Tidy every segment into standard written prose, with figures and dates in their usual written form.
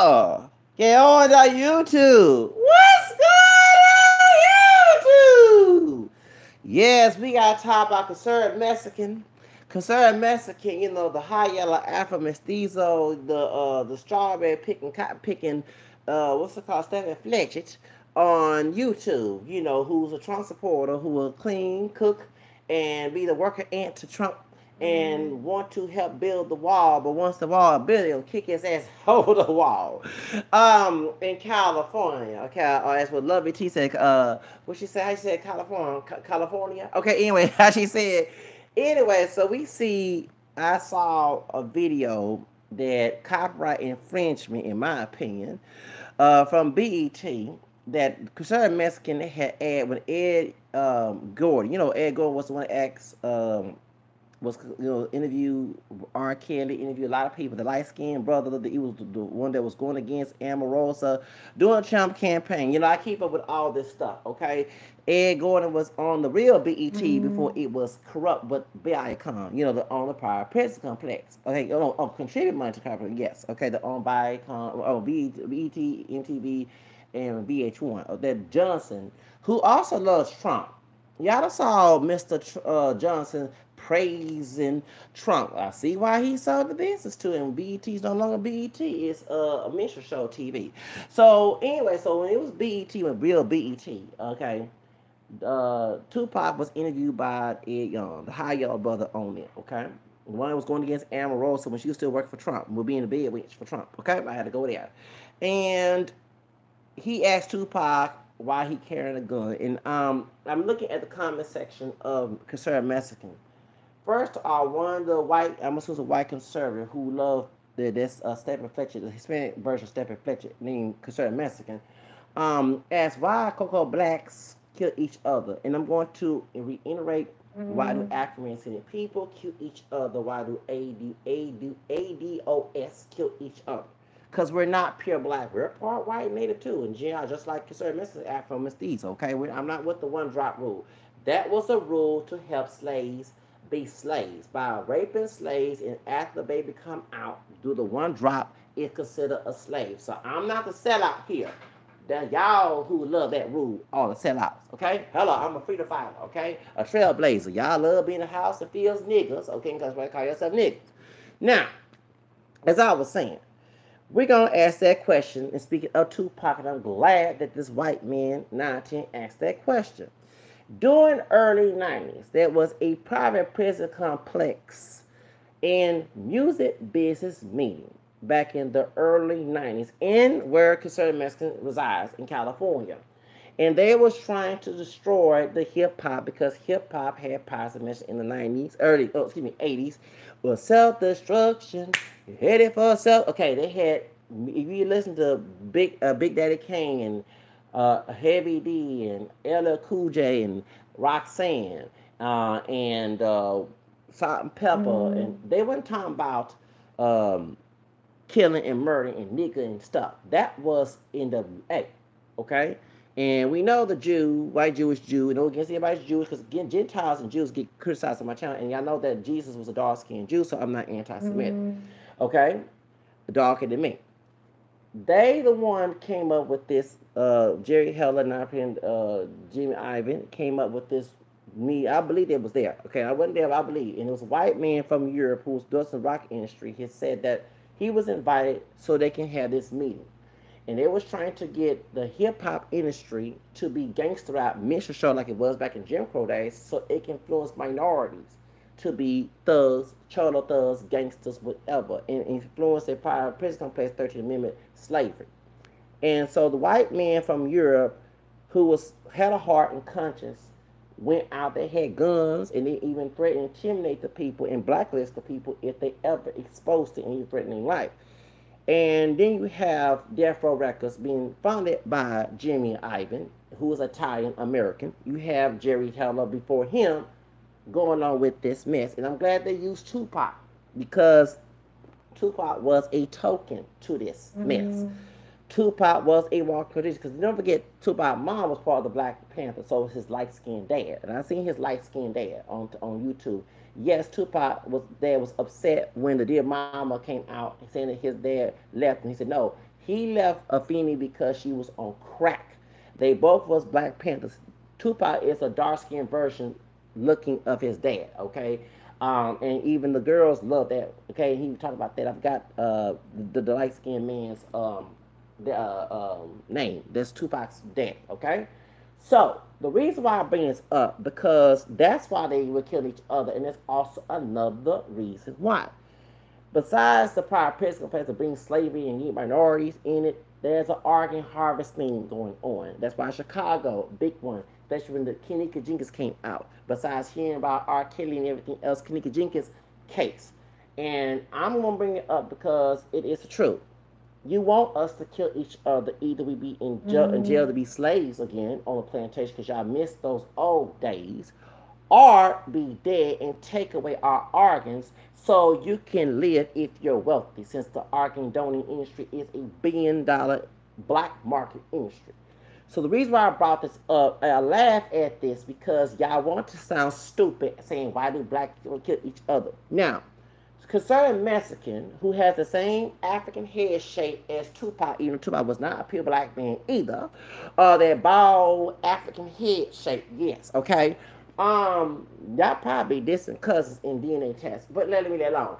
Y'all, get on to YouTube. What's going on YouTube? Yes, we got to talk about concerned Mexican. Concerned Mexican, you know, the high yellow Afro mestizo, the strawberry picking, cotton picking, what's it called, Stephen Fletcher on YouTube, you know, who's a Trump supporter who will clean, cook, and be the worker ant to Trump and want to help build the wall, but once the wall built, he'll kick his ass over the wall. In California, okay, as what Lovey T said, what she said, how she said California, California. Okay, anyway, how she said. Anyway, so we see. I saw a video that copyright infringement, in my opinion, from BET that concerned Mexican had ad when Ed Gordon. You know, Ed Gordon was the one that asked was interview R. Kelly, interviewed a lot of people. The light skinned brother, he was the one that was going against Omarosa doing Trump campaign. You know, I keep up with all this stuff. Okay, Ed Gordon was on the real BET before it was corrupt, but Viacom. You know, the on the prior press complex. Okay, contribute money to company. Yes. Okay, the owned Viacom, BET, MTV, and VH1. That Johnson, who also loves Trump. Y'all saw Mr. Johnson praising Trump. I see why he sold the business to him. BET is no longer BET. It's a minstrel show TV. So anyway, so when it was BET, when real BET, okay, Tupac was interviewed by Ed Young, the high yellow brother on it, okay? The one that was going against Omarosa when she was still working for Trump, would be in the bed with for Trump, okay? I had to go there. And he asked Tupac why he carrying a gun. And I'm looking at the comment section of Concerned Mexican. First, one of the white, I'm assuming a white conservative who loved this Stephen Fletcher, the Hispanic version of Stephen Fletcher, named Concerned Mexican, asked why Cocoa Blacks kill each other. And I'm going to reiterate, why do African people kill each other? Why do ADOS kill each other? Because we're not pure black. We're part white native too. And GI, just like Concerned Mexican, Afro mestizo, okay? I'm not with the one drop rule. That was a rule to help slaves be slaves. By raping slaves, and after the baby come out, do the one drop, is considered a slave. So I'm not the sellout here. That y'all who love that rule are the sellouts, okay? Hello, I'm a freedom fighter, okay? A trailblazer. Y'all love being in the house that feels niggas, okay? Because why call yourself niggas. Now, as I was saying, we're going to ask that question. And speaking of Tupac, and I'm glad that this white man, 19, asked that question. During early 90s, there was a private prison complex and music business meeting back in the early 90s in where Concerned Mexican resides in California. And they was trying to destroy the hip-hop because hip-hop had positive in the 90s, 80s, was self-destruction, headed for self. Okay, they had, if you listen to Big Daddy Kane and Heavy D and LL Cool J and Roxanne and Salt and Pepper, and they weren't talking about killing and murder and nigga and stuff. That was NWA, okay? And we know the Jew, white Jewish Jew, and against anybody's Jewish, because again, Gentiles and Jews get criticized on my channel, and y'all know that Jesus was a dark-skinned Jew, so I'm not anti-Semitic, okay? Darker than me. They the one came up with this. Jerry Heller and Jimmy Ivan came up with this. I believe it was there. Okay, I wasn't there, but I believe. And it was a white man from Europe who was doing the rock industry. He said that he was invited so they can have this meeting. And they was trying to get the hip-hop industry to be gangster rap minstrel show like it was back in Jim Crow days, so it can influence minorities to be thugs, cholo thugs, gangsters, whatever, and influence their prior prison complex 13th Amendment slavery. And so the white man from Europe, who had a heart and conscience, went out, they had guns, and they even threatened to intimidate the people and blacklist the people if they ever exposed to any threatening life. And then you have Death Row Records being founded by Jimmy Ivan, who is Italian American. You have Jerry Heller before him going on with this mess. And I'm glad they used Tupac because Tupac was a token to this mess. Tupac was a walking tradition because don't forget Tupac's mom was part of the Black Panther, so was his light-skinned dad. And I seen his light-skinned dad on YouTube. Yes, Tupac was dad was upset when the dear mama came out saying that his dad left, and he said no, he left Afeni because she was on crack. They both was Black Panthers. Tupac is a dark skinned version looking of his dad. Okay, and even the girls love that. Okay, he talked about that. I forgot the light skinned man's name. That's Tupac's dad. Okay, so the reason why I bring this up because that's why they would kill each other, and that's also another reason why. Besides the prior Episcopal plans to bring slavery and get minorities in it, there's an organ harvesting going on. That's why Chicago, big one, especially when the Kenneka Jenkins came out. Besides hearing about R. Kelly and everything else, Kenneka Jenkins case. And I'm gonna bring it up because it is the truth. You want us to kill each other. Either we be in jail to be slaves again on a plantation because y'all missed those old days, or be dead and take away our organs so you can live if you're wealthy, since the organ donating industry is a $1 billion black market industry. So the reason why I brought this up, I laugh at this because y'all want to sound stupid saying why do black people kill each other. Now, concerning Mexican, who has the same African head shape as Tupac, even Tupac was not a pure black man either, that bald African head shape, yes, okay. Y'all probably distant cousins in DNA tests, but let me that alone.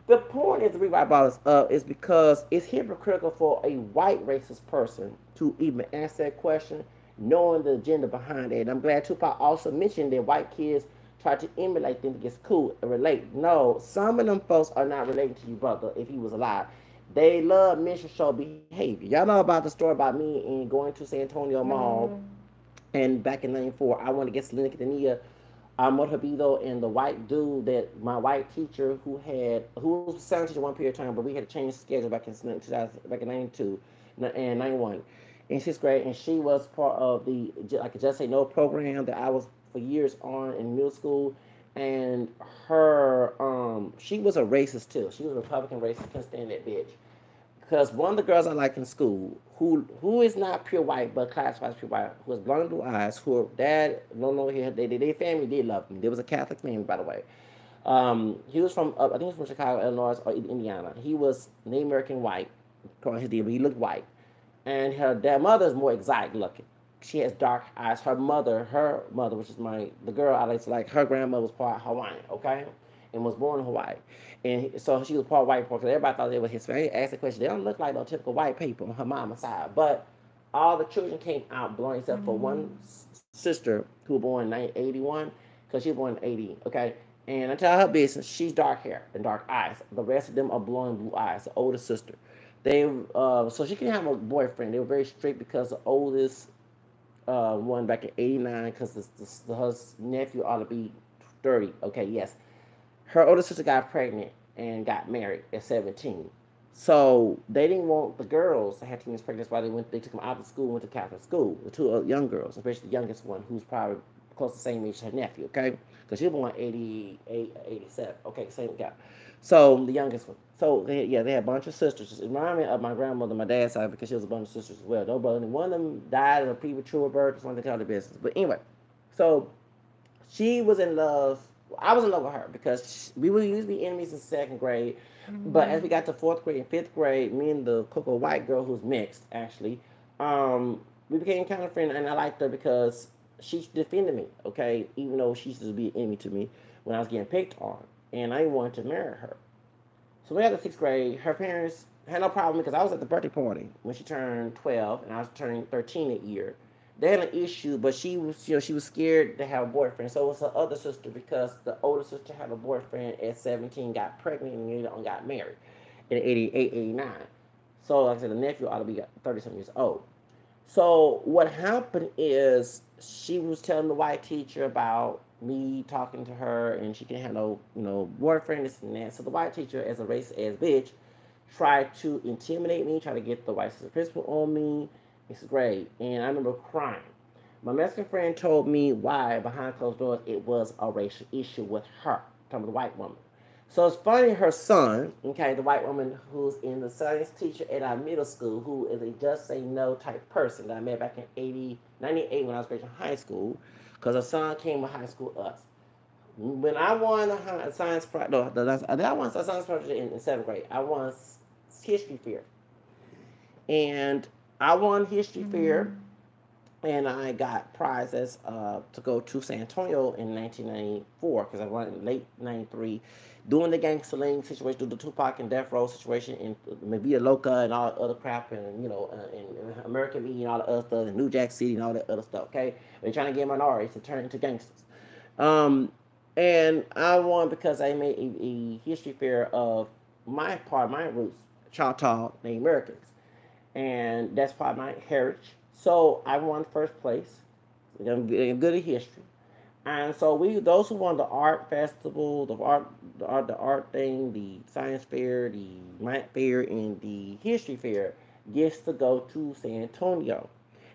The point is the reason why I brought this up is because it's hypocritical for a white racist person to even answer that question, knowing the agenda behind it. And I'm glad Tupac also mentioned that white kids try to emulate them to get cool and relate. No, some of them folks are not relating to you, brother, if he was alive. They love minstrel behavior. Y'all know about the story about me and going to San Antonio Mall and back in '94, I wanted to get Selena Quintanilla, Motorbido, and the white dude that my white teacher who was a sound teacher one period of time, but we had to change the schedule back in '92 and '91 in sixth grade, and she was part of the like a Just Say No program that I was for years on in middle school, and she was a racist too. She was a Republican racist. Couldn't stand that bitch. Because one of the girls I like in school, who is not pure white but classified as pure white, who has blonde blue eyes, who her dad, no know here, their family did love him. There was a Catholic family, by the way. He was from, I think he was from Chicago, Illinois, or Indiana. He was Native American white, according to his deal, but he looked white. And their mother is more exotic looking. She has dark eyes. Her mother, which is the girl I like, her grandmother was part Hawaiian, okay? And was born in Hawaii. And so she was part white because everybody thought they were Hispanic. I asked the question, they don't look like no typical white people on her mama's side. But all the children came out blonde except for one sister who was born in 1981 because she was born in 80, okay? And I tell her business, she's dark hair and dark eyes. The rest of them are blonde blue eyes, the older sister. They so she can have a boyfriend. They were very strict because the oldest one back in '89 because her nephew ought to be 30. Okay, yes, her older sister got pregnant and got married at 17. So they didn't want the girls to have teenage pregnant. That's why they took them out of school and went to Catholic school. The two young girls, especially the youngest one, who's probably close to the same age as her nephew, okay? Because she was born 88, 87. Okay, same guy. So the youngest one. So they had a bunch of sisters. It reminded me of my grandmother, my dad's side, because she was a bunch of sisters as well. No brother, one of them died of a premature birth. Just wanted to tell the business. But anyway, so she was in love. I was in love with her because we were usually enemies in second grade. But as we got to fourth grade and fifth grade, me and the Coco White girl, who's mixed actually, we became kind of friends, and I liked her because she defended me. Okay, even though she used to be an enemy to me when I was getting picked on, and I wanted to marry her. So we got to sixth grade. Her parents had no problem because I was at the birthday party when she turned 12, and I was turning 13 that year. They had an issue, but she was, she was scared to have a boyfriend. So it was her other sister because the older sister had a boyfriend at 17, got pregnant, and later on got married in 88, 89. So like I said, the nephew ought to be 37 years old. So what happened is she was telling the white teacher about me talking to her, and she can have no, boyfriend, this and that. So the white teacher, as a racist ass bitch, tried to intimidate me, tried to get the white principal on me. It's great, and I remember crying. My Mexican friend told me why behind closed doors it was a racial issue with her, talking about the white woman. So it's funny, her son, okay, the white woman who's in the science teacher at our middle school, who is a just say no type person that I met back in 98 when I was graduating high school, because her son came to high school with us. When I won a science project, no, I won a science project in seventh grade. I won history fair, and I won history fair, and I got prizes to go to San Antonio in 1994 because I won in late '93, doing the gangster link situation, doing the Tupac and Death Row situation, and maybe a Loca and all the other crap, and and American Me and all the other stuff, and New Jack City and all that other stuff. Okay, they're trying to get minorities to turn into gangsters. Um, and I won because I made a history fair of my roots, Choctaw Native Americans, and that's part of my heritage. So I won first place. I'm good at history, and so we those who won the art festival, the art thing, the science fair, the night fair, and the history fair gets to go to San Antonio.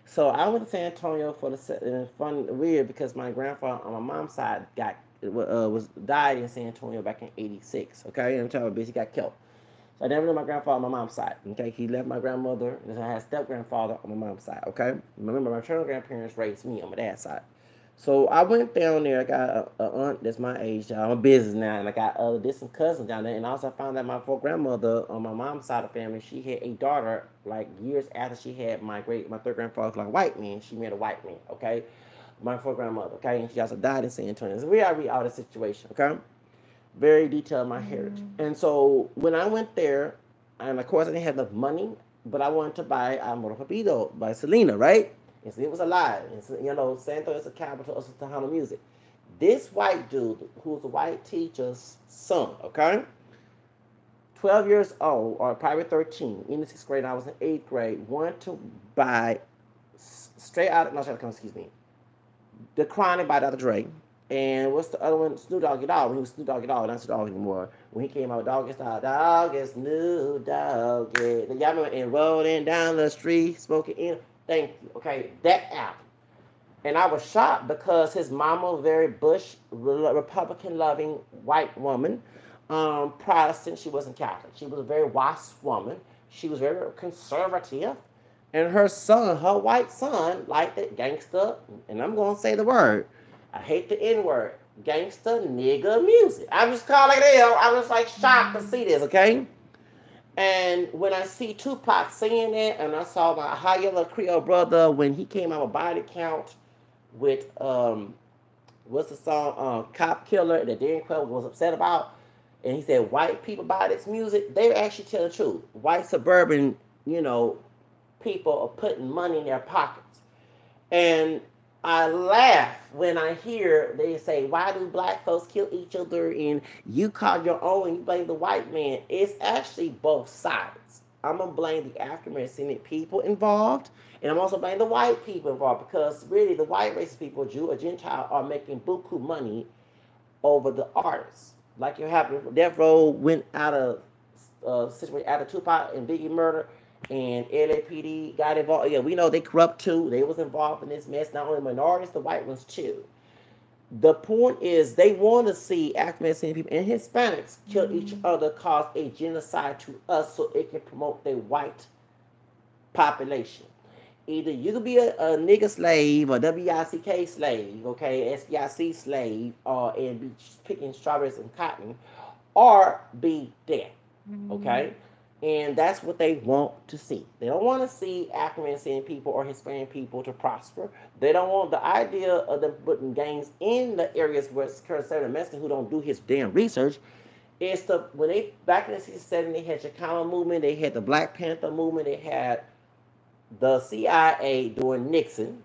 So I went to San Antonio for and it's fun weird because my grandfather on my mom's side was died in San Antonio back in '86. Okay, and I'm telling you, he got killed. So I never knew my grandfather on my mom's side. Okay, he left my grandmother, and I had a step grandfather on my mom's side. Okay, remember my maternal grandparents raised me on my dad's side. So I went down there. I got a aunt that's my age. I'm a business now, and I got distant cousins down there. And also I found out my full grandmother on my mom's side of the family, she had a daughter like years after she had my third grandfather, like white man. She married a white man. Okay, my full grandmother. Okay, and she also died in San Antonio. So we already out of the situation. Okay, very detailed my heritage. And so when I went there, and of course I didn't have enough money, but I wanted to buy Amor Papido by Selena, right? And so it was alive. And so, San Antonio is the capital of Tejano music. This white dude, who's a white teacher's son, okay? 12 years old, or probably 13, in the sixth grade, I was in eighth grade, wanted to buy straight out of, no, excuse me, The Chronic by Dr. Dre. And what's the other one? Snoop Doggy Dogg. When he was Snoop Doggy Dogg, not Snoop Dogg anymore. When he came out, Doggy Style, Dog is Snoop Dogg. Yeah. Y'all remember, and rolling down the street, smoking in. Thank you. Okay, that album. And I was shocked because his mama was a very Bush, Republican-loving white woman, Protestant. She wasn't Catholic. She was a very WASP woman. She was very conservative. And her son, her white son, liked that gangster, and I'm going to say the word. I hate the N word. Gangster nigga music. I'm just calling it out. I was like shocked to see this, okay? And when I see Tupac singing it, and I saw my high yellow Creole brother when he came out with Body Count with what's the song? Cop Killer that Darren Quell was upset about. And he said white people buy this music. They actually tell the truth. White suburban, people are putting money in their pockets. And I laugh when I hear they say, why do black folks kill each other and you call your own and you blame the white man? It's actually both sides. I'm going to blame the African-American people involved, and I'm also blaming the white people involved because really the white racist people, Jew or Gentile, are making buku money over the artists. Like you have, Death Row went out of situation out of Tupac and Biggie murder, and LAPD got involved. Yeah, we know they corrupt too. They was involved in this mess. Not only minorities, the white ones too. The point is they want to see African American people and Hispanics kill each other, cause a genocide to us so it can promote their white population. Either you could be a nigga slave or WICK slave, okay, SPIC slave, and be picking strawberries and cotton, or be dead, okay? And that's what they want to see. They don't want to see African American people or Hispanic people to prosper. They don't want the idea of them putting gangs in the areas where conservative Mexicans who don't do his damn research. Is to when they back in the 60s, 70s, they had Chicano movement, they had the Black Panther movement, they had the CIA during Nixon,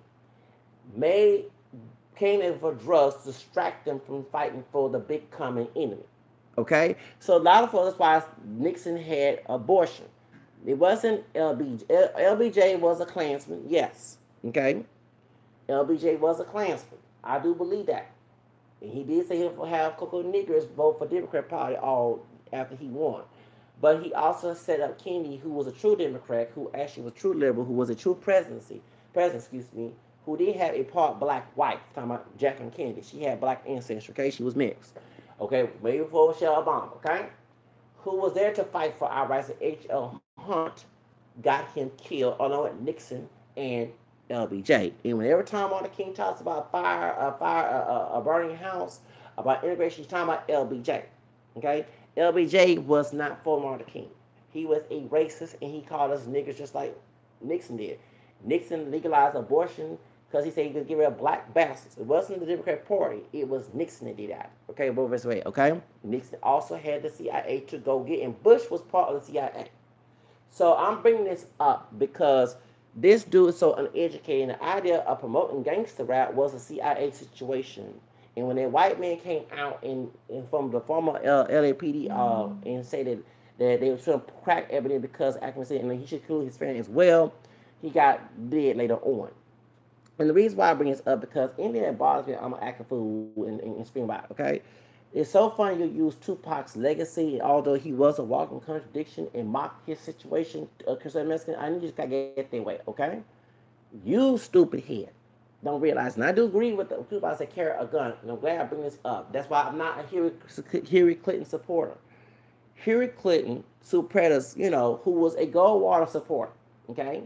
came in for drugs to distract them from fighting for the big common enemy. Okay, so a lot of folks, that's why Nixon had abortion. It wasn't LBJ. LBJ was a Klansman, yes. Okay, LBJ was a Klansman. I do believe that. And he did say he'll have Coco Niggers vote for Democrat Party all after he won. But he also set up Kennedy, who was a true Democrat, who actually was true liberal, who was a true president, who did have a part black wife. Talking about Jacqueline Kennedy. She had black ancestry, okay? She was mixed. Okay, maybe before Michelle Obama, okay? Who was there to fight for our rights. H.L. Hunt got him killed along with Nixon and LBJ. And whenever Tom Martin King talks about a burning house, about integration. She's talking about LBJ. Okay, LBJ was not for Martin Luther King. He was a racist, and he called us niggers just like Nixon did. Nixon legalized abortion because he said he could get rid of black bastards. It wasn't the Democratic Party. It was Nixon that did that. Okay, both this way. Okay, Nixon also had the CIA to go get, and Bush was part of the CIA. So I'm bringing this up because this dude is so uneducated. And the idea of promoting gangster rap was a CIA situation. And when that white man came out and from the former LAPD and said that they were trying to crack evidence because accuracy and he should kill his friend as well, he got dead later on. And the reason why I bring this up because anything that bothers me, I'm gonna act a fool and scream about it, okay? It's so funny you use Tupac's legacy, although he was a walking contradiction and mock his situation, concerning Mexican. I need you to get their way, okay? You stupid head don't realize, and I do agree with the Tupac that carry a gun, and I'm glad I bring this up. That's why I'm not a Hillary Clinton supporter. Hillary Clinton supporters, who was a Goldwater supporter, okay?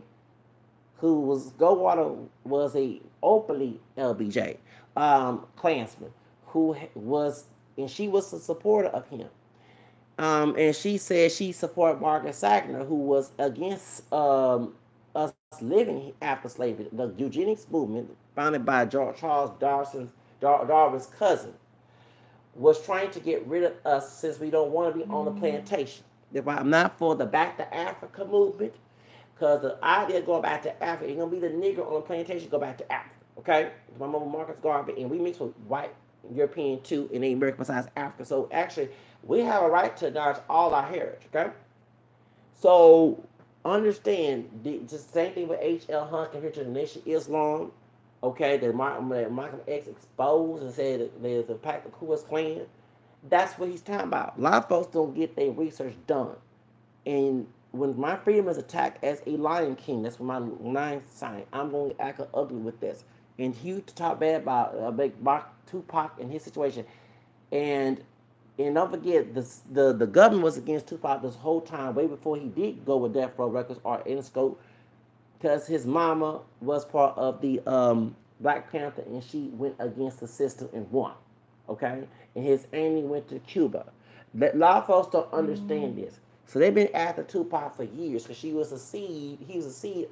Goldwater was a openly LBJ Klansman, and she was a supporter of him. And she said she supported Margaret Sanger, who was against us living after slavery. The eugenics movement, founded by Charles Darwin's cousin, was trying to get rid of us since we don't want to be on the plantation. Therefore, I'm not for the Back to Africa movement, because the idea of going back to Africa, you're going to be the nigger on the plantation, go back to Africa, okay? My mama Marcus Garvey, and we mix with white European too, and American besides Africa. So actually, we have a right to acknowledge all our heritage, okay? So understand, just the same thing with H.L. Hunt compared to the Nation of Islam, okay? That Malcolm X exposed and said that there's a pact of Ku Klux Klan. That's what he's talking about. A lot of folks don't get their research done. And when my freedom is attacked as a Lion King, that's what my lion sign. I'm going to act ugly with this. And he to talk bad about Tupac and his situation. And don't forget, the government was against Tupac this whole time, way before he did go with Death Row Records or Interscope, because his mama was part of the Black Panther, and she went against the system and won. Okay? And his auntie went to Cuba. A lot of folks don't understand this. So they've been after Tupac for years because he was a seed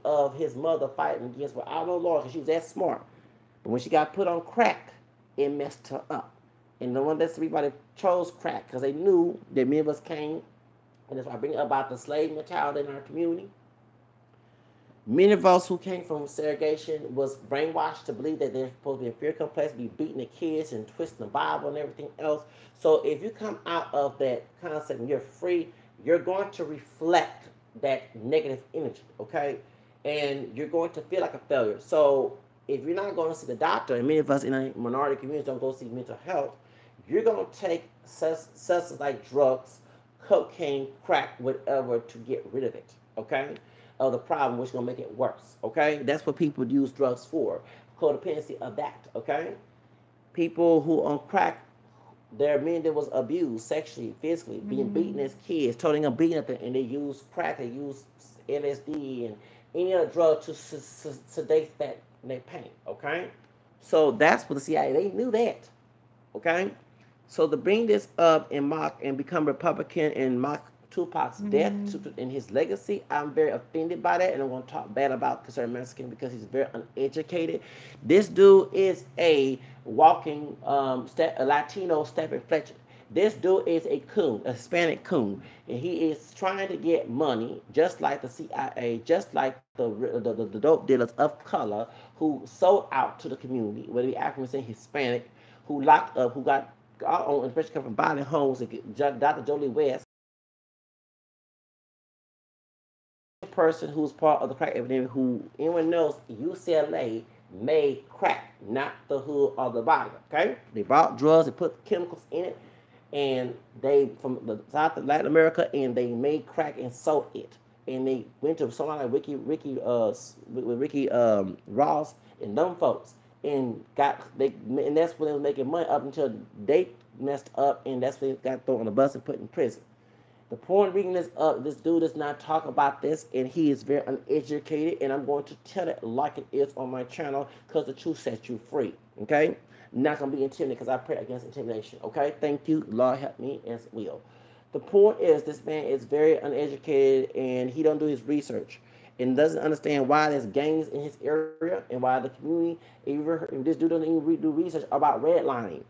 of his mother fighting against outlaw law because she was that smart. But when she got put on crack, it messed her up. And the one that's everybody chose crack because they knew that many of us came, and that's why I bring up about the slave mentality in our community. Many of us who came from segregation was brainwashed to believe that they're supposed to be in fear complex, be beating the kids and twisting the Bible and everything else. So if you come out of that concept and you're free, you're going to reflect that negative energy, okay? And you're going to feel like a failure. So if you're not going to see the doctor, and many of us in a minority community don't go see mental health, you're going to take substances like drugs, cocaine, crack, whatever to get rid of it, okay? Of the problem, which is going to make it worse, okay? That's what people use drugs for, codependency of that, okay? People who on crack, there are men that was abused sexually, physically, being beaten as kids, told them beating up, and they use crack, they use LSD and any other drug to sedate that their pain, okay? So that's what the CIA, they knew that, okay? So to bring this up and mock and become Republican and mock Tupac's death and his legacy, I'm very offended by that, and I'm going to talk bad about concerning Mexican because he's very uneducated. This dude is a walking a Latino Stephen Fletcher. This dude is a coon, a Hispanic coon, and he is trying to get money, just like the CIA, just like the dope dealers of color who sold out to the community, whether it be African and Hispanic, who locked up, who got our own, especially come from violent homes, like Dr. Jolie West, person who's part of the crack epidemic, who anyone knows UCLA made crack, not the hood or the body, okay? They bought drugs, they put chemicals in it, and they, from the South of Latin America, and they made crack and sold it. And they went to someone like Ricky Ross and them folks, and and that's when they were making money up until they messed up, and that's when they got thrown on the bus and put in prison. The point of bringing this up, this dude does not talk about this, and he is very uneducated, and I'm going to tell it like it is on my channel because the truth sets you free, okay? Not gonna be intimidated because I pray against intimidation. Okay, thank you. Lord help me as well. The point is, this man is very uneducated and he don't do his research and doesn't understand why there's gangs in his area and why the community. This dude doesn't even do research about redlining.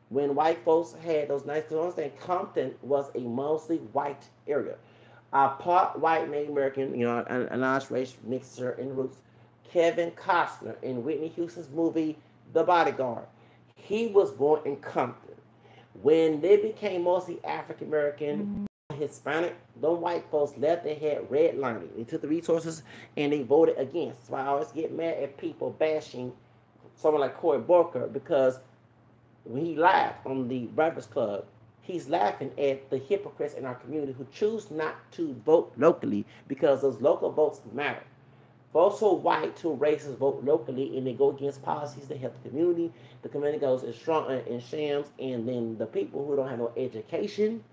When white folks had those nice, because understand Compton was a mostly white area. Part white, Native American, a large race mixture in roots. Kevin Costner in Whitney Houston's movie The Bodyguard. He was born in Compton. When they became mostly African American, Hispanic, them white folks left their head redlining. They took the resources and they voted against. That's why I always get mad at people bashing someone like Cory Booker because when he laughed on the Breakfast Club, he's laughing at the hypocrites in our community who choose not to vote locally because those local votes matter. Folks who are white, who are racist, vote locally and they go against policies that help the community. The community goes in shams, and then the people who don't have no education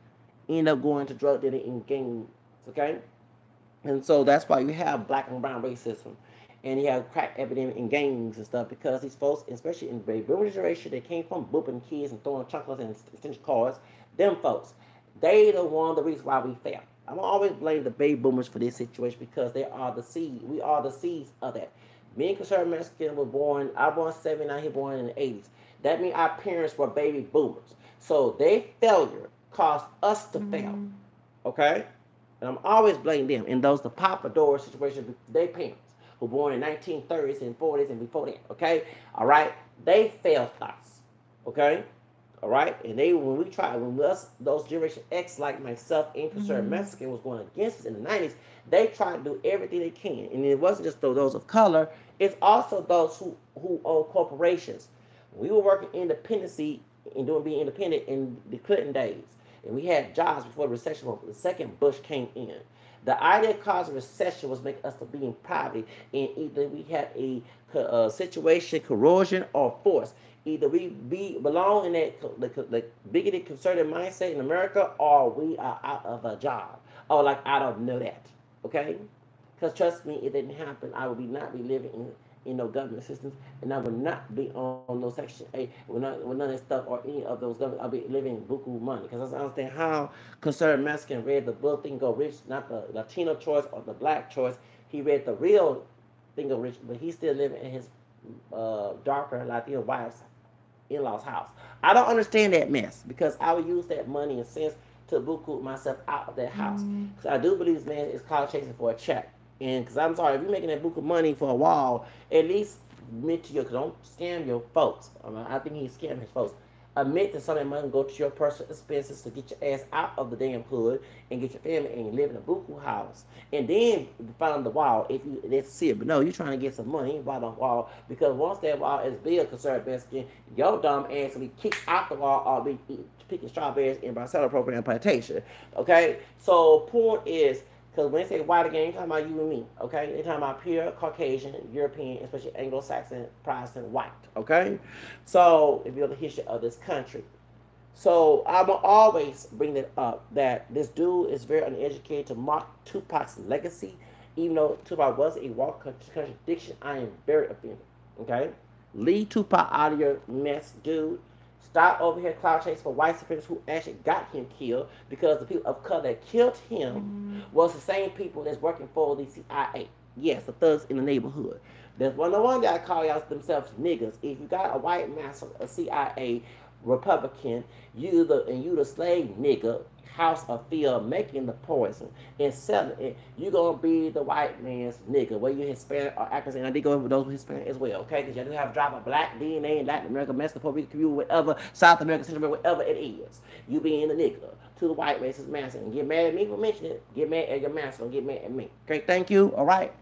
end up going to drug dealing and gangs, okay? And so that's why you have black and brown racism. And you have crack epidemic in gangs and stuff because these folks, especially in the baby boomer generation, they came from booping kids and throwing chocolates and extension cords. Them folks, they the one the reason why we fail. I'm gonna always blame the baby boomers for this situation because they are the seed. We are the seeds of that. Me and conservative Mexican were born. I was born 79. He born in the 80s. That means our parents were baby boomers. So their failure caused us to fail. Okay, and I'm always blaming them. And those the Papa Door situation, their parents who were born in 1930s and 40s and before that. Okay, all right, they failed us. Okay. All right, and when those Generation X, like myself and conservative Mexican, was going against us in the 90s, they tried to do everything they can. And it wasn't just those of color, it's also those who own corporations. We were working independency and being independent in the Clinton days. And we had jobs before the recession. The second Bush came in. The idea of causing recession was making us to be in poverty. And either we had a situation, corrosion, or force. Either we belong in that bigoted conservative mindset in America, or we are out of a job. Oh, like I don't know that, okay? Because trust me, it didn't happen. I would not be living in no government assistance, and I would not be on no Section 8 with none of that stuff or any of those government. I'll be living in buku money because I understand how conservative Mexican read the book Think Go Rich, not the Latino choice or the black choice. He read the real Think Go Rich, but he's still living in his darker Latino wife's in-laws house. I don't understand that mess because I would use that money and sense to buku myself out of that house. Because I do believe this man is cloud chasing for a check. And because I'm sorry, if you're making that buku money for a wall, at least admit to don't scam your folks. I think he's scamming his folks. Admit that some of that money go to your personal expenses to get your ass out of the damn hood and get your family and live in a buku house. And then find the wall if you let's see it. But no, you're trying to get some money by the wall because once that wall is built, conservative Mexican, your dumb ass will be kicked out the wall or be picking strawberries in Barcelona program plantation. Okay? So point is, because when they say white again, they're talking about you and me, okay? They're talking about pure Caucasian, European, especially Anglo-Saxon, Protestant, white, okay? So, if you know the history of this country. So, I'm going to always bring it up that this dude is very uneducated to mock Tupac's legacy. Even though Tupac was a walk contradiction, I am very offended, okay? Leave Tupac out of your mess, dude. Stop over here cloud chasing for white supremacists who actually got him killed because the people of color that killed him was the same people that's working for the CIA. Yes, the thugs in the neighborhood. There's one that call y'all themselves niggas. If you got a white master, a CIA Republican, you the slave nigga, house or field making the poison and selling it, you're gonna be the white man's nigga, whether you're Hispanic or African. And I did go with those Hispanic as well, okay? Because you do have a drop of black DNA in Latin America, Mexico, Puerto Rico, Cuba, whatever, South America, Central America, whatever it is. You being the nigga to the white racist master. And get mad at me for mentioning it. Get mad at your master. Don't get mad at me. Okay, thank you. All right.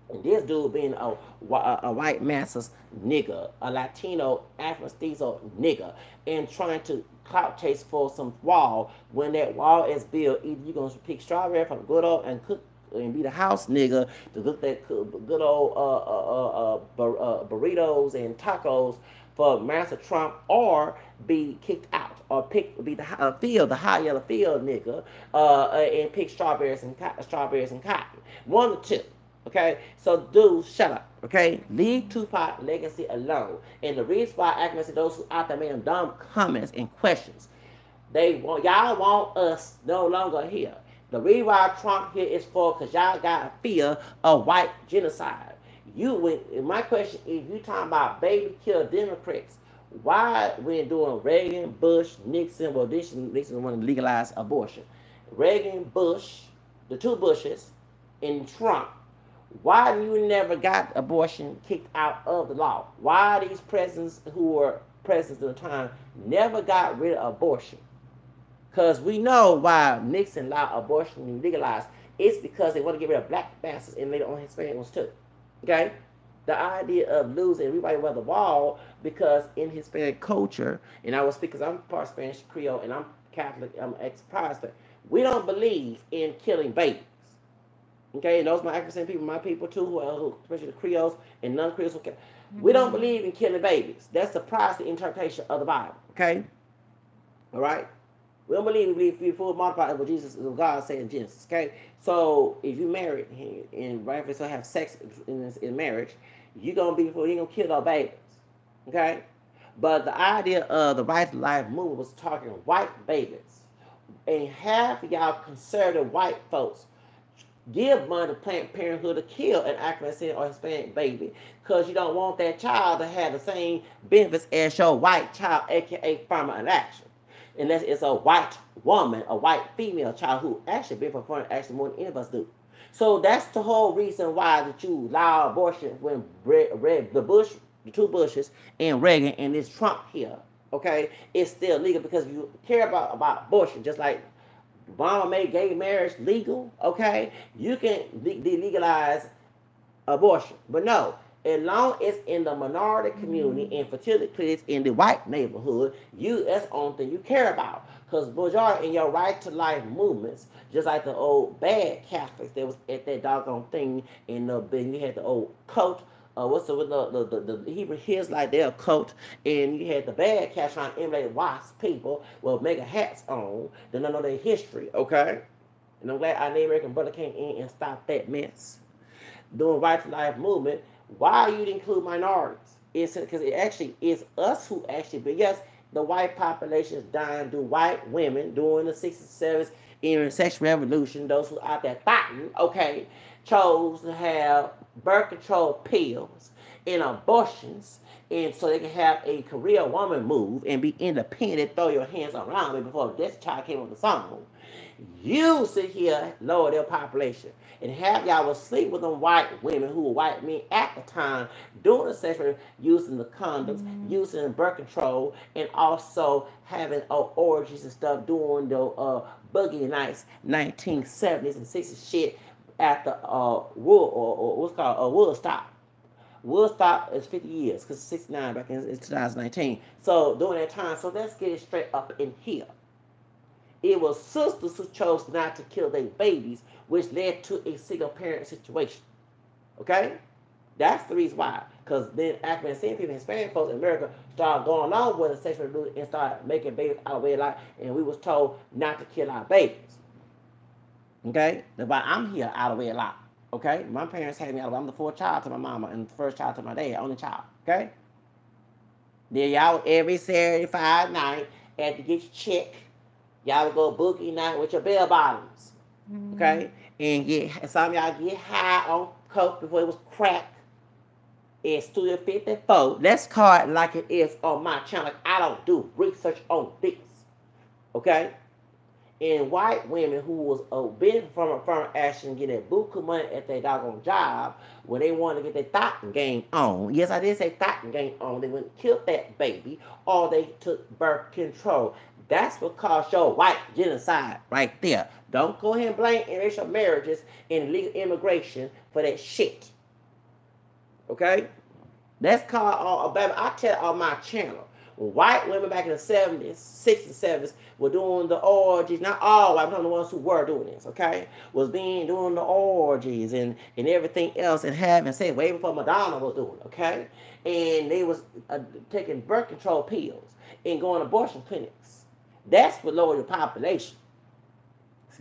And this dude being a white masses nigga, a Latino Afro-Mestizo nigga, and trying to clout chase for some wall. When that wall is built, either you're going to pick strawberry from good old and cook and be the house nigga to cook that good old burritos and tacos for Master Trump, or be kicked out, or be the high yellow field nigga, and pick strawberries and cotton. One or two. Okay, so dude, shut up. Okay, leave Tupac legacy alone. And the reason why I can say those who out there making dumb comments and questions, they want y'all want us no longer here. The reason why Trump here is for because y'all got a fear of white genocide. My question is, you talking about baby kill Democrats? Why when doing Reagan, Bush, Nixon? Well, Nixon wanted to legalize abortion. Reagan, Bush, the two Bushes, and Trump. Why you never got abortion kicked out of the law? Why these presidents who were presidents at the time never got rid of abortion? Because we know why Nixon allowed abortion to be legalized. It's because they want to get rid of black bastards and later on Hispanic ones too. Okay? The idea of losing everybody by the wall because in Hispanic culture, and I will speak because I'm part Spanish Creole and I'm Catholic, I'm ex-Protestant. We don't believe in killing babies. Okay, and those are my accent people, my people too, who especially the Creoles and non-Creoles. Okay, we don't believe in killing babies. That's the Protestant interpretation of the Bible. Okay, all right. We don't believe we full multiply what Jesus, what God said in Genesis. Okay, so if you married and rightfully so have sex in marriage, you're gonna be you ain't gonna kill no babies. Okay, but the idea of the right to life movement was talking white babies, and half of y'all conservative white folks give money to Planned Parenthood to kill an African or Hispanic baby because you don't want that child to have the same benefits as your white child, aka farmer in action. Unless it's a white woman, a white female child who actually been for fun actually more than any of us do. So that's the whole reason why that you allow abortion when the two Bushes and Reagan and this Trump here, okay, it's still legal because if you care about abortion, just like Obama made gay marriage legal, okay? You can legalize abortion. But no, as long as in the minority community and fertility clinics in the white neighborhood, that's the only thing you care about. Because majority in your right to life movements, just like the old bad Catholics that was at that doggone thing, and then you had the old cult. What's the Hebrew Hills like their cult, and you had the bad cats trying to emulate wasp people with mega hats on. They don't know their history, okay? And I'm glad our Native American brother came in and stopped that mess. Doing right to life movement. Why you didn't include minorities? It's because it actually is us who actually, but yes, the white population is dying due white women during the 60s, 70s, in the sexual revolution. Those who out there fighting, okay, chose to have birth control pills and abortions, and so they can have a career woman move and be independent, throw your hands around me before this child came on the song. You sit here, lower their population, and have y'all was sleep with them white women who were white men at the time, doing the sexual, using the condoms, using birth control, and also having orgies and stuff, doing the boogie nights, 1970s and 60s shit at the what's called Woodstock. Woodstock is 50 years because 69 back in 2019. So during that time, so let's get it straight up in here. It was sisters who chose not to kill their babies, which led to a single parent situation. Okay? That's the reason why. Because then African people, Hispanic folks in America started going along with the sexual revolution and started making babies out of wedlock, and we was told not to kill our babies. Okay? That's why I'm here out of wedlock. Okay? My parents had me out of wedlock. I'm the fourth child to my mama and the first child to my dad, only child. Okay? Then y'all every Saturday, Friday night, had to get your check. Y'all would go boogie night with your bell bottoms. Okay? And some of y'all get high on coke before it was crack. It's Studio 54. Let's call it like it is on my channel. Like I don't do research on this. Okay? And white women who was been from affirmative action getting that buku money at their doggone job when they wanted to get their thought game on. Yes, I did say thought game on. They went and killed that baby or they took birth control. That's what caused your white genocide right there. Don't go ahead and blame interracial marriages and legal immigration for that shit. Okay? That's called all baby. I tell on my channel. White women back in the 70s, 60s, 70s were doing the orgies. Not all white, but the ones who were doing this, okay? Was doing the orgies and everything else and having sex way before Madonna was doing it, okay? And they was taking birth control pills and going to abortion clinics. That's what lowered the population.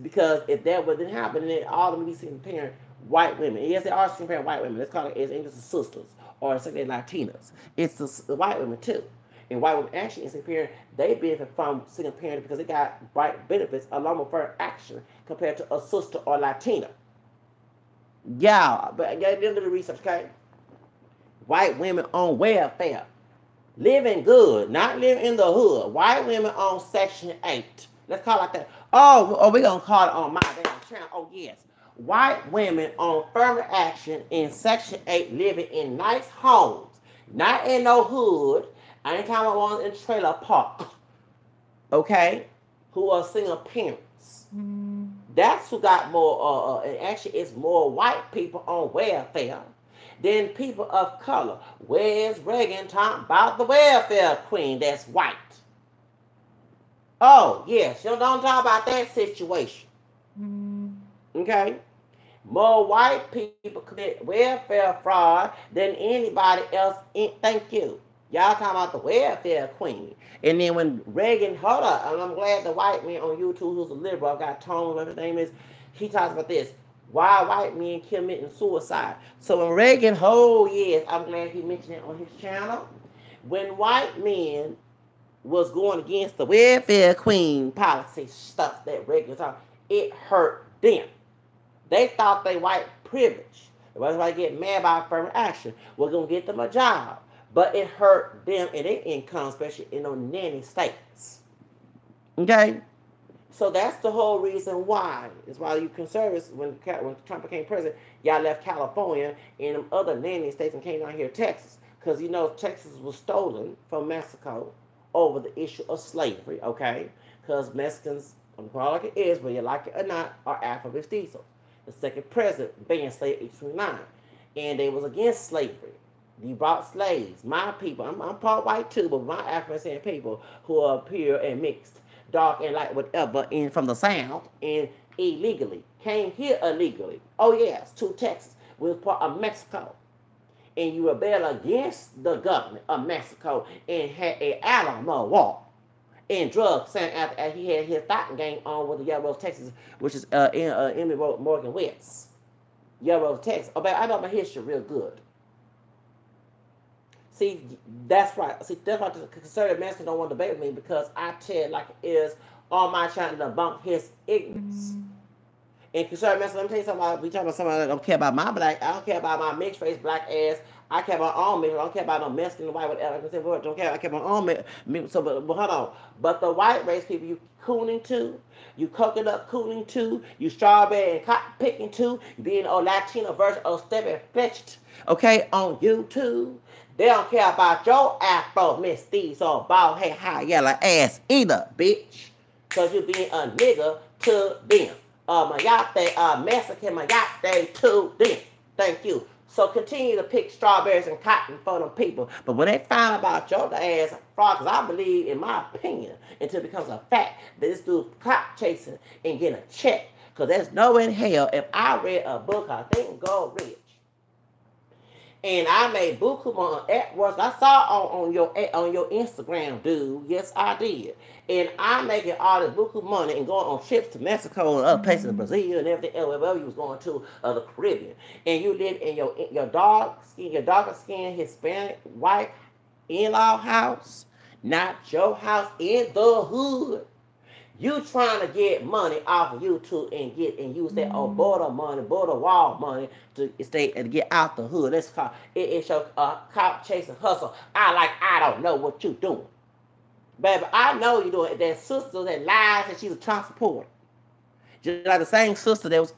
Because if that wasn't happening, then all of them be single parent white women. Yes, they are single parent white women. Let's call it as English sisters or secondary Latinas. It's the white women too. And white women actually in single parent, they benefit from single parent because they got right benefits along with fair action compared to a sister or Latina. Yeah, but get into the research, okay? White women on welfare. Living good, not living in the hood. White women on Section 8. Let's call it like that. Oh, we're going to call it on my damn channel. Oh, yes. White women on affirmative action in Section 8 living in nice homes. Not in no hood. I ain't talking about ones in trailer park. Okay? Who are single parents. That's who got more, and actually it's more white people on welfare than people of color. Where's Reagan talking about the welfare queen that's white? Oh, yes, you don't talk about that situation. Okay? More white people commit welfare fraud than anybody else. Thank you. Y'all talking about the welfare queen. And then when Reagan, hold up, and I'm glad the white man on YouTube who's a liberal, I've got Tone, whatever his name is, he talks about this. Why white men committing suicide. So when Reagan, oh yes, I'm glad he mentioned it on his channel. When white men was going against the welfare queen policy stuff that Reagan was talking, it hurt them. They thought they white privilege. That's why they get mad about affirmative action. We're going to get them a job. But it hurt them and their income, especially in those nanny states. Okay? So that's the whole reason why. It's why you conservatives, when Trump became president, y'all left California and them other nanny states and came down here to Texas. Because, you know, Texas was stolen from Mexico over the issue of slavery, okay? Because Mexicans, I'm going to call it like it is, whether you like it or not, are Afro-mestizos. The second president banned slavery in 1829. And they was against slavery. You brought slaves. My people, I'm part white too, but my African people who are pure and mixed, dark and light, whatever, in from the South, and illegally, came here illegally. Oh yes, to Texas. We was part of Mexico. And you rebelled against the government of Mexico and had an Alamo War and drugs saying after he had his fighting game on with the Yellow Rose, Texas, which is in Emmy Morgan West. Yellow Rose, Texas. Oh, but I know my history real good. See, that's right. See, that's why the conservative Mexicans don't want to debate with me, because I tell it like it is on my channel to debunk his ignorance. And conservative Mexicans, let me tell you something. We talking about somebody that don't care about my black. I don't care about my mixed race black ass. I care about all men. I don't care about no Mexican, white, whatever. I don't care. I care about all men. So, but hold on. But the white race people, you cooning too. You coconut cooning too. You strawberry and cotton picking too. You being a Latino version of Stepping Fetched, okay, on YouTube. They don't care about your Afro-mestizo, bald head, high yellow ass either, bitch. Because you being a nigga to them. Mayate, Mexican mayate to them. Thank you. So continue to pick strawberries and cotton for them people. But when they find about your ass fraud, because I believe, in my opinion, until it becomes a fact, that this dude cop chasing and getting a check. Because there's no in hell, if I read a book, I think Go Rich, and I made buku money at work. I saw on your Instagram, dude. Yes, I did. And I'm making all this buku money and going on trips to Mexico and other places, Brazil and everything else, wherever you was going to, the Caribbean. And you live in your darker skin Hispanic white in-law house, not your house in the hood. You trying to get money off of YouTube and use that border money, border wall money to stay and get out the hood. That's called it's your cop chasing hustle. I don't know what you doing, baby. I know you doing that. Sister that lies that she's a transporter, just like the same sister that was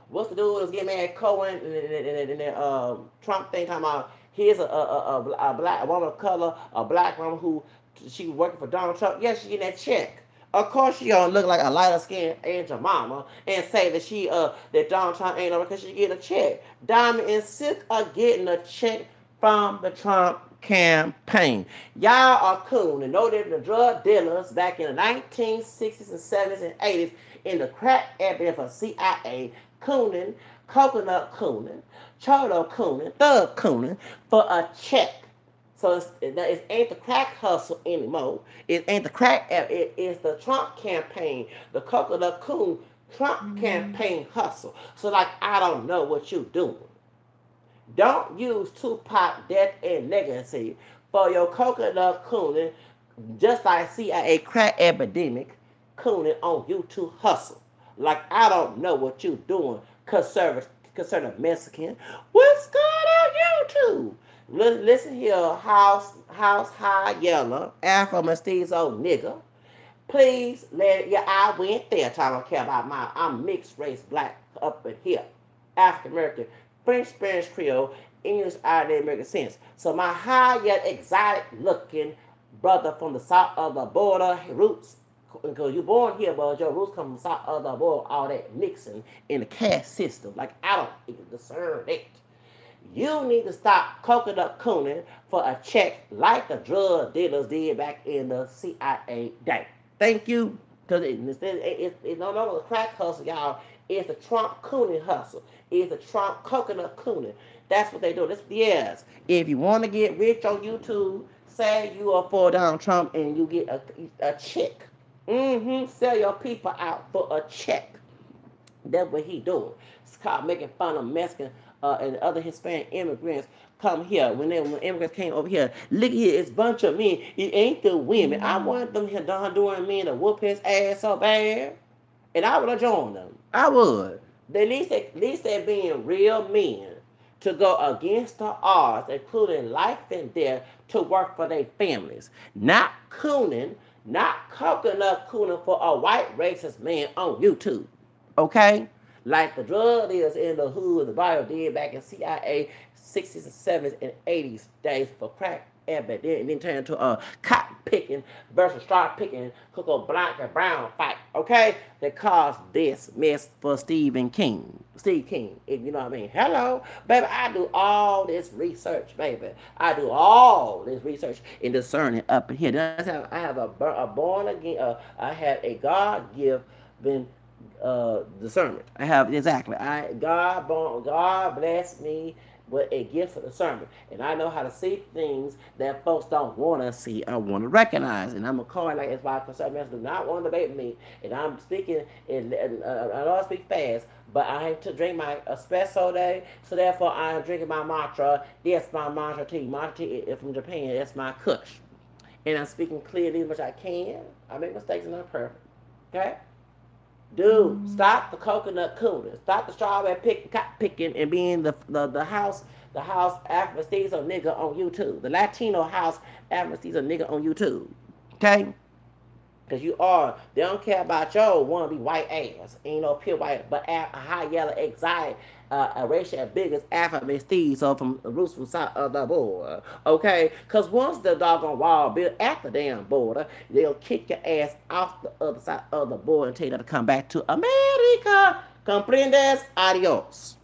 what's the dude that was getting mad at Cohen and that Trump thing talking about here's a black woman of color, a black woman who she was working for Donald Trump. Yes, she getting that check. Of course, she gonna look like a lighter skinned Angel Mama and say that that Donald Trump ain't over because she getting a check. Diamond and Silk are getting a check from the Trump campaign. Y'all are cool and know that the drug dealers back in the 1960s and 70s and 80s in the crack area for CIA, cooning, coconut cooning, cholo cooning, thug cooning for a check. So it ain't the crack hustle anymore. It ain't the crack. It is the Trump campaign, the coconut coon Trump campaign hustle. So like, I don't know what you doing. Don't use Tupac death and legacy for your coconut cooning, just like CIA crack epidemic cooning on you to hustle. Like, I don't know what you doing, conservative Mexican. What's going on YouTube? Listen here, house high yellow, Afro mestizo nigga. Please let, yeah, I went there trying to care about I'm mixed race black up in here. African American, French, Spanish, Creole, English, Irish, American sense. So my high yet exotic looking brother from the south of the border, roots, because you're born here, but your roots come from the south of the border, all that mixing in the caste system. Like, I don't even discern it. You need to stop coconut cooning for a check like the drug dealers did back in the CIA day. Thank you. Because it's no longer the crack hustle, y'all. It's the Trump cooning hustle. It's the Trump coconut cooning. That's what they do. Yes. If you want to get rich on YouTube, say you are for Donald Trump and you get a check. Sell your people out for a check. That's what he doing. It's called making fun of Mexican and other Hispanic immigrants come here. When immigrants came over here, look here, it's a bunch of men. It ain't the women. I want them here Honduran men to whoop his ass so bad, and I would have joined them. I would. At least they're being real men to go against the odds, including life and death, to work for their families. Not cooning, not coconut cooning for a white racist man on YouTube. Okay? Like the drug dealers in the hood, the Bible did back in CIA 60s and 70s and 80s days for crack epidemic, and then turned into a cotton picking versus straw picking, cocoa black and brown fight, okay? That caused this mess for Steve King, if you know what I mean. Hello, baby, I do all this research, baby. I do all this research in discerning up in here. I have a born again, I have a God-given discernment. I have exactly. God bless me with a gift for discernment, and I know how to see things that folks don't want to see or want to recognize. And I'm a call like it's why conservatives do not want to debate me. And I'm speaking, and I know I speak fast, but I have to drink my espresso day, so therefore I'm drinking my matcha. That's my matcha tea. Matcha tea is from Japan. That's my kush, and I'm speaking clearly as much as I can. I make mistakes and I'm perfect. Okay. Dude, stop the coconut cooning. Stop the strawberry picking and being the house Afro mestizo nigga on YouTube. The Latino house Afro mestizo nigga on YouTube. Okay? Because they don't care about your wannabe white ass. Ain't no pure white, but a high yellow exotic, a racial biggest Afro mestizo from the roots from south of the border. Okay? Because once the doggone wall built at the damn border, they'll kick your ass off the other side of the border and tell you to come back to America. Comprendes? Adios.